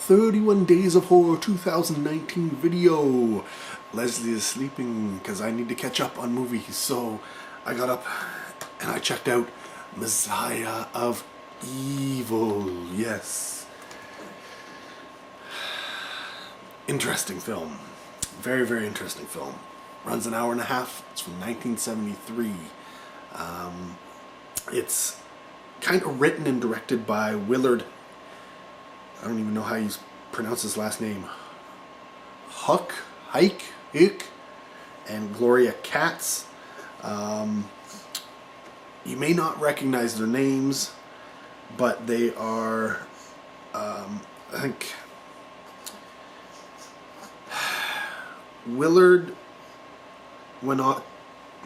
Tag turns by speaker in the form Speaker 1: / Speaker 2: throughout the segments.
Speaker 1: 31 Days of Horror 2019 video. Leslie is sleeping because I need to catch up on movies, so I got up and I checked out Messiah of Evil. Yes. Interesting film. Very, very interesting film. Runs an hour and a half. It's from 1973. It's kind of written and directed by Willard. I don't even know how you pronounce his last name. Hike, and Gloria Katz. You may not recognize their names, but they are, I think, Willard went on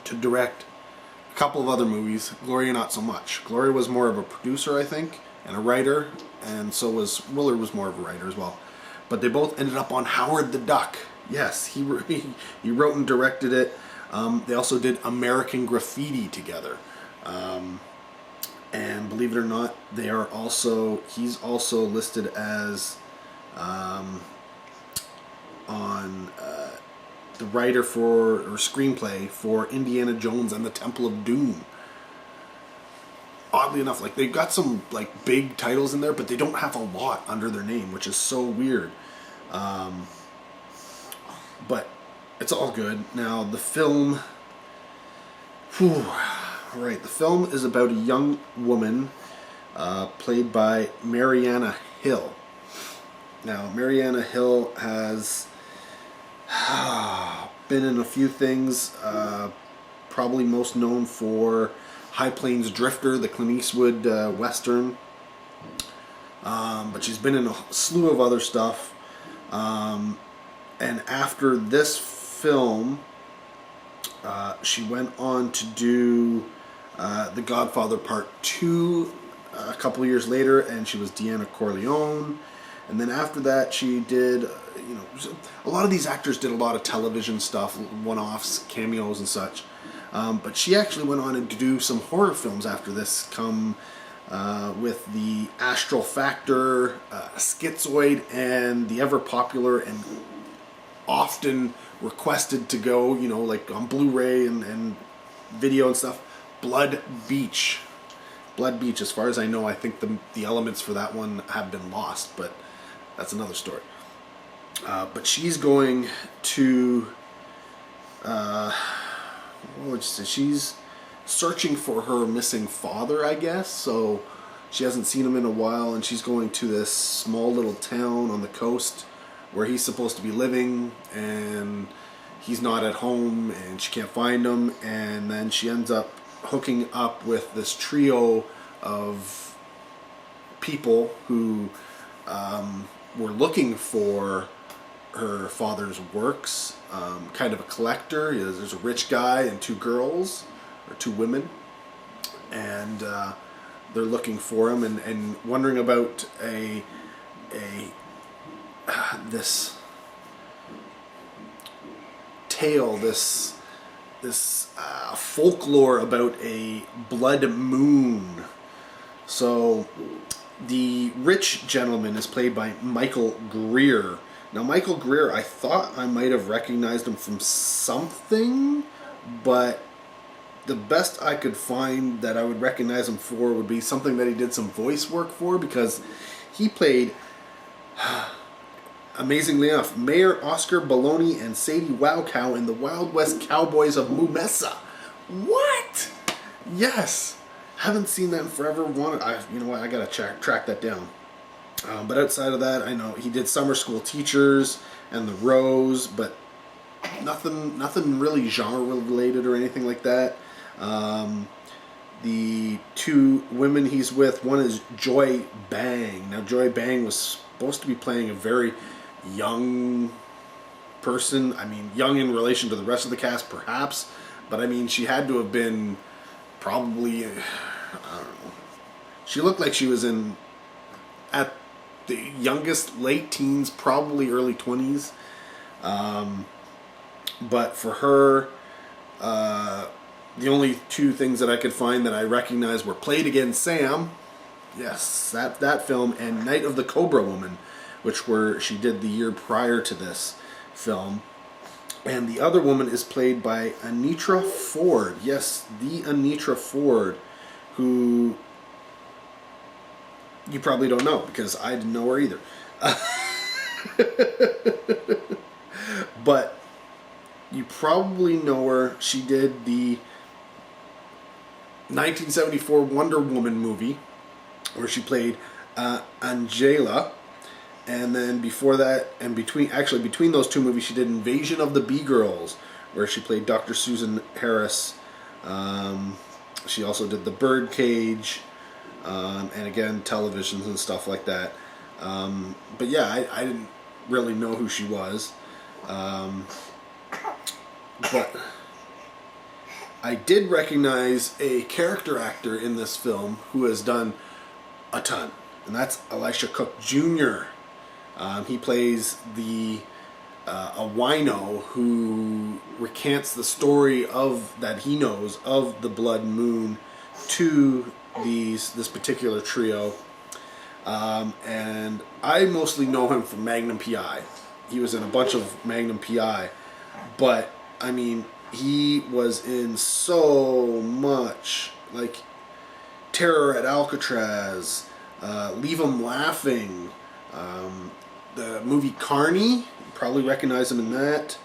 Speaker 1: to direct a couple of other movies. Gloria not so much. Gloria was more of a producer, I think, and a writer, and so was Willard was more of a writer as well. But they both ended up on Howard the Duck. Yes, he wrote and directed it. They also did American Graffiti together. And believe it or not, he's also listed as on the writer or screenplay for Indiana Jones and the Temple of Doom. Oddly enough, like, they've got some like big titles in there, but they don't have a lot under their name, which is so weird. But it's all good. Now the film, the film is about a young woman played by Mariana Hill. Now Mariana Hill has been in a few things, probably most known for High Plains Drifter, the Clint Eastwood Western. But she's been in a slew of other stuff. And after this film, she went on to do The Godfather Part 2 a couple years later, and she was Deanna Corleone. And then after that, she did, a lot of these actors did a lot of television stuff, one-offs, cameos and such. But she actually went on to do some horror films after this, with the Astral Factor, Schizoid, and the ever-popular and often requested to go, like on Blu-ray and video and stuff, Blood Beach. Blood Beach, as far as I know, I think the elements for that one have been lost, but that's another story. But she's going to, what would you say? She's searching for her missing father, I guess. So she hasn't seen him in a while, and she's going to this small little town on the coast where he's supposed to be living, and he's not at home, and she can't find him. And then she ends up hooking up with this trio of people who were looking for her father's works. Kind of a collector. There's a rich guy and two girls, or two women, and they're looking for him and wondering about this tale, this folklore about a blood moon. So the rich gentleman is played by Michael Greer. Now, Michael Greer, I thought I might have recognized him from something, but the best I could find that I would recognize him for would be something that he did some voice work for, because he played, amazingly enough, Mayor Oscar Baloney and Sadie Wowcow in the Wild West Cowboys of Moo Mesa. What? Yes. Haven't seen that in forever. You know what? I gotta track that down. But outside of that, I know he did Summer School Teachers and The Rose, but nothing really genre related or anything like that. The two women he's with, one is Joy Bang. Now, Joy Bang was supposed to be playing a very young person. I mean, young in relation to the rest of the cast, perhaps, but I mean, she had to have been probably, I don't know. She looked like she was at the youngest, late teens, probably early 20s. But for her, the only two things that I could find that I recognized were Played Again Sam, yes, that film, and Night of the Cobra Woman, she did the year prior to this film. And the other woman is played by Anitra Ford. Yes, the Anitra Ford, who you probably don't know, because I didn't know her either. But you probably know her. She did the 1974 Wonder Woman movie, where she played Angela. And then before that, and between those two movies, she did Invasion of the Bee-Girls, where she played Dr. Susan Harris. She also did The Birdcage, and again, televisions and stuff like that. But yeah, I didn't really know who she was. But I did recognize a character actor in this film who has done a ton, and that's Elisha Cook Jr. He plays a wino who recants the story that he knows of the Blood Moon to this particular trio. And I mostly know him from Magnum P.I. He was in a bunch of Magnum P.I. But, I mean, he was in so much, like Terror at Alcatraz, Leave 'Em Laughing, the movie Carney, you probably recognize him in that.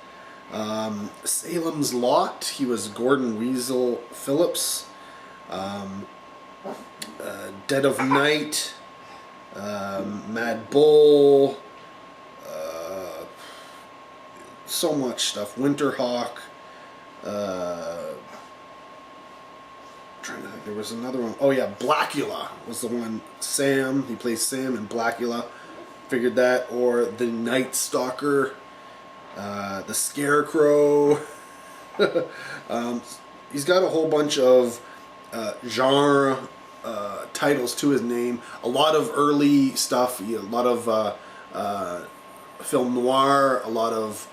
Speaker 1: Salem's Lot, he was Gordon Weasel Phillips. Dead of Night, Mad Bull, so much stuff. Winterhawk. Trying to think, there was another one. Oh yeah, Blackula was the one. Sam, he plays Sam in Blackula. Figured that. Or the Night Stalker, the Scarecrow. He's got a whole bunch of genre titles to his name. A lot of early stuff. A lot of film noir. A lot of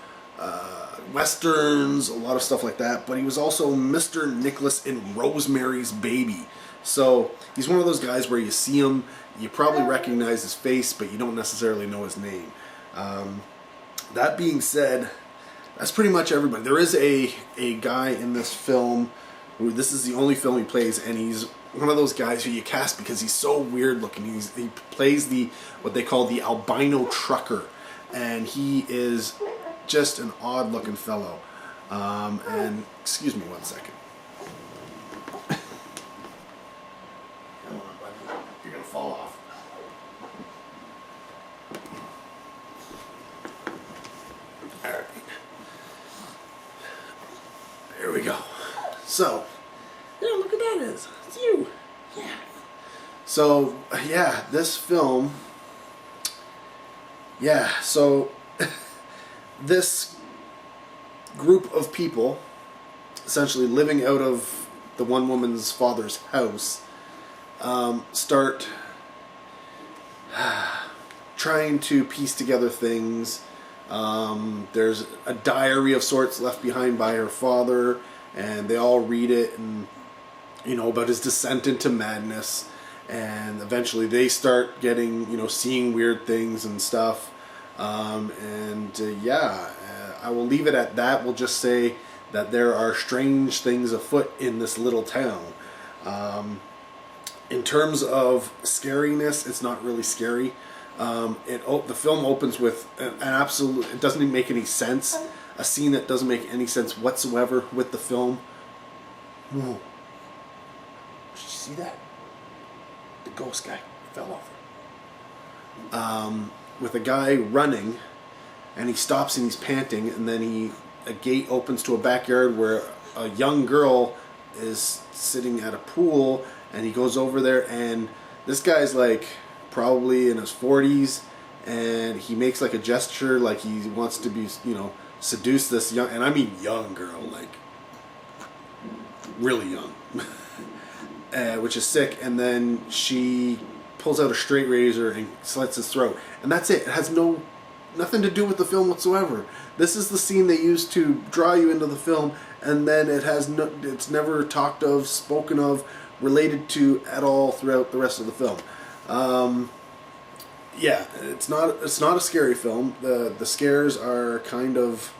Speaker 1: westerns, a lot of stuff like that, but he was also Mr. Nicholas in Rosemary's Baby. So he's one of those guys where you see him, you probably recognize his face, but you don't necessarily know his name. That being said, that's pretty much everybody. There is a guy in this film who, this is the only film he plays, and he's one of those guys who you cast because he's so weird looking. He plays what they call the albino trucker, and he is just an odd looking fellow. And excuse me one second. Come on, buddy. You're gonna fall off. Alright. There we go. So, yeah, look at that is. It's you. Yeah. So, yeah, this film. Yeah, so this group of people, essentially living out of the one woman's father's house, start trying to piece together things. There's a diary of sorts left behind by her father, and they all read it, and about his descent into madness, and eventually they start getting, seeing weird things and stuff. I will leave it at that. We'll just say that there are strange things afoot in this little town. In terms of scariness, it's not really scary. The film opens with an absolute, it doesn't even make any sense. A scene that doesn't make any sense whatsoever with the film. Whoa. Did you see that? The ghost guy fell over. With a guy running, and he stops and he's panting, and then a gate opens to a backyard where a young girl is sitting at a pool, and he goes over there, and this guy's like probably in his 40s, and he makes like a gesture like he wants to be, seduce this young, and I mean young girl, like really young, which is sick, and then she pulls out a straight razor and slits his throat, and that's it. It has nothing to do with the film whatsoever. This is the scene they used to draw you into the film, and then it's never talked of, spoken of, related to at all throughout the rest of the film. yeah, it's not a scary film. The scares are kind of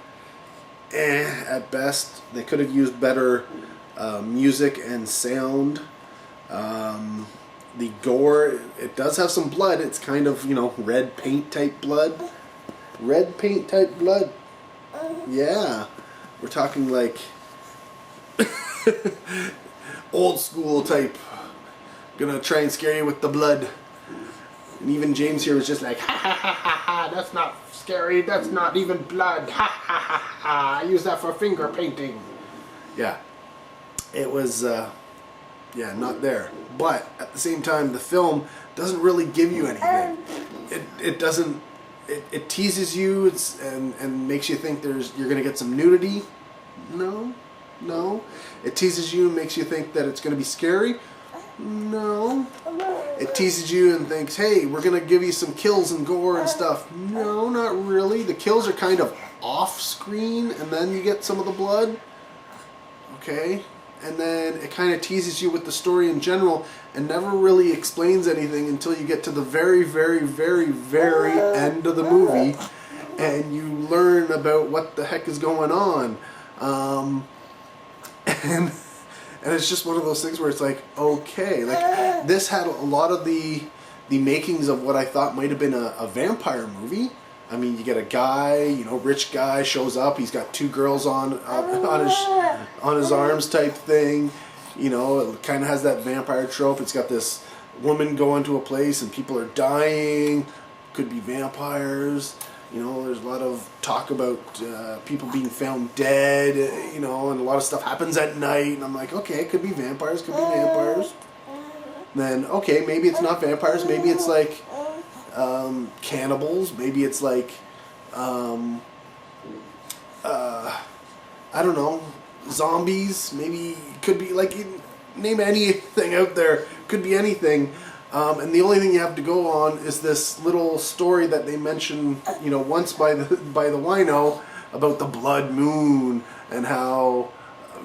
Speaker 1: at best. They could have used better music and sound. The gore, it does have some blood. It's kind of, red paint type blood. Red paint type blood. Yeah. We're talking like old school type. Gonna try and scare you with the blood. And even James here was just like, ha ha ha ha ha, that's not scary, that's not even blood. Ha ha ha ha, I use that for finger painting. Yeah. It was, not there. But at the same time, the film doesn't really give you anything. It doesn't. It teases you and makes you think you're gonna get some nudity. No. It teases you and makes you think that it's gonna be scary. No. It teases you and thinks, hey, we're gonna give you some kills and gore and stuff. No, not really. The kills are kind of off screen, and then you get some of the blood. Okay. And then it kind of teases you with the story in general and never really explains anything until you get to the very, very, very, very end of the movie and you learn about what the heck is going on. And it's just one of those things where it's like, okay, like this had a lot of the makings of what I thought might have been a vampire movie. I mean, you get a guy, rich guy shows up. He's got two girls on his arms type thing. It kind of has that vampire trope. It's got this woman going to a place and people are dying. Could be vampires. There's a lot of talk about people being found dead. And a lot of stuff happens at night. And I'm like, okay, it could be vampires. Could be vampires. Then okay, maybe it's not vampires. Maybe it's like cannibals. Maybe it's like I don't know, zombies. Maybe it could be like, name anything out there. Could be anything. And the only thing you have to go on is this little story that they mention, once by the wino about the blood moon and how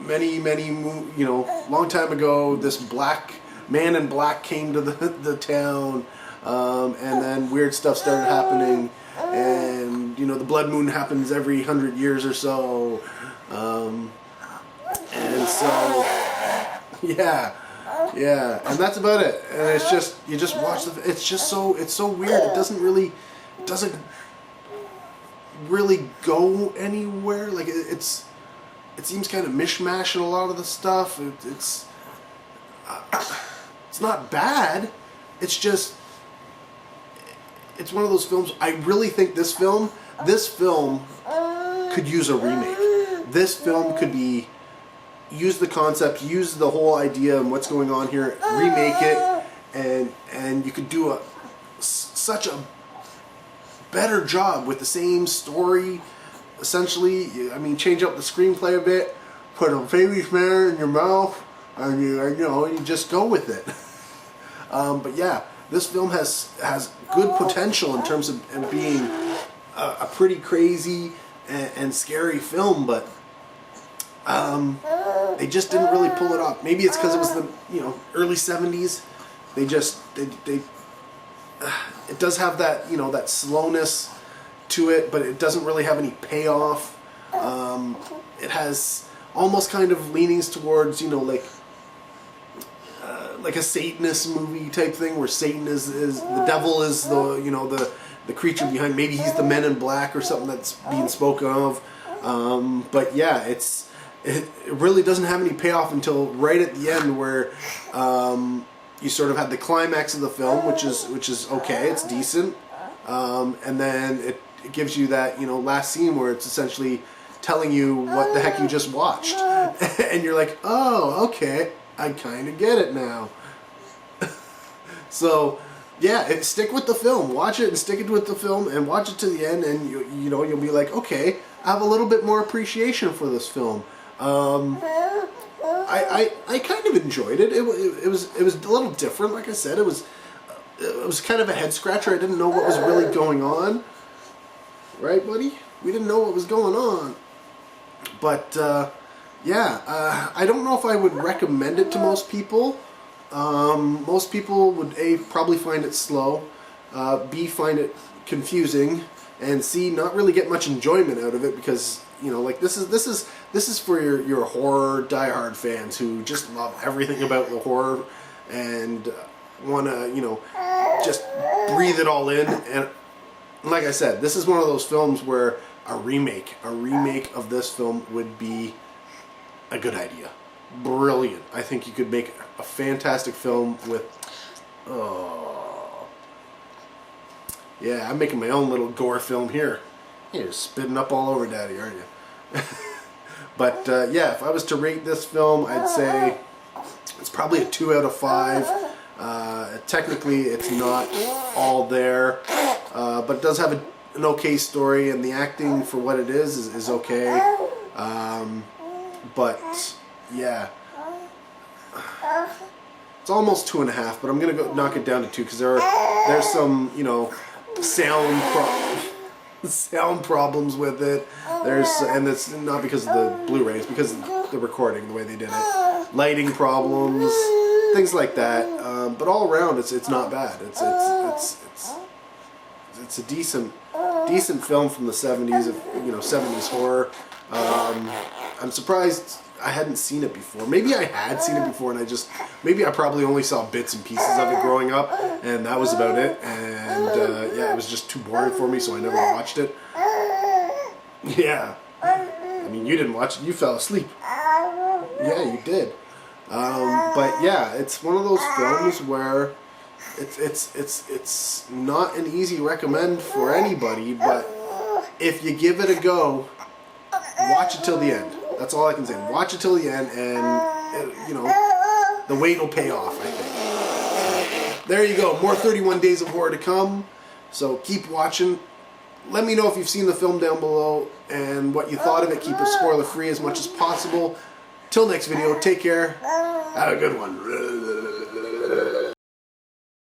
Speaker 1: many long time ago this black man in black came to the town. And then weird stuff started happening, and the blood moon happens every 100 years or so, and so yeah, and that's about it. And it's just, you just watch it's so weird. It doesn't really go anywhere. Like it seems kind of mishmash in a lot of the stuff. It's not bad. It's just. It's one of those films. I really think this film could use a remake. This film could use the concept, use the whole idea and what's going on here, remake it, and you could do such a better job with the same story. Essentially, change up the screenplay a bit, put a baby smell in your mouth, and you just go with it. But yeah. This film has good potential in terms of being a pretty crazy and scary film, but they just didn't really pull it off. Maybe it's because it was the early 70s. It does have that that slowness to it, but it doesn't really have any payoff. It has almost kind of leanings towards like a Satanist movie type thing, where Satan is the devil is the creature behind. Maybe he's the Men in Black or something that's being spoken of. But yeah, it really doesn't have any payoff until right at the end, where you sort of have the climax of the film, which is okay, it's decent, and then it gives you that last scene where it's essentially telling you what the heck you just watched, and you're like, oh, okay. I kind of get it now. So, yeah, stick with the film. Watch it and stick it with the film and watch it to the end, and you'll be like, okay, I have a little bit more appreciation for this film. I kind of enjoyed it. It was a little different. Like I said, it was kind of a head scratcher. I didn't know what was really going on. Right, buddy? We didn't know what was going on. But yeah, I don't know if I would recommend it to most people. Most people would probably find it slow. B, find it confusing, and C, not really get much enjoyment out of it because, you know, like this is for your horror diehard fans who just love everything about the horror and want to, you know, just breathe it all in. And like I said, this is one of those films where a remake of this film would be a good idea. Brilliant. I think you could make a fantastic film with... Yeah, I'm making my own little gore film here. You're spitting up all over Daddy, aren't you? But yeah, if I was to rate this film, I'd say it's probably a 2 out of 5. Technically, it's not all there, but it does have an okay story, and the acting for what it is okay. But yeah, it's almost 2.5, but I'm gonna go knock it down to 2 because there's some, you know, sound problems with it. And it's not because of the Blu-ray, it's because of the recording, the way they did it. Lighting problems, things like that. But all around, it's not bad. It's a decent film from the 70s, you know, 70s horror. I'm surprised I hadn't seen it before. Maybe I had seen it before, and maybe I probably only saw bits and pieces of it growing up, and that was about it. And yeah, it was just too boring for me, so I never watched it. Yeah, I mean, you didn't watch it. You fell asleep. Yeah, you did. But yeah, it's one of those films where it's not an easy recommend for anybody, but if you give it a go, watch it till the end. That's all I can say. Watch it till the end, and you know, the wait will pay off, I think. There you go. More 31 Days of Horror to come. So keep watching. Let me know if you've seen the film down below and what you thought of it. Keep it spoiler free as much as possible. Till next video, take care. Have a good one.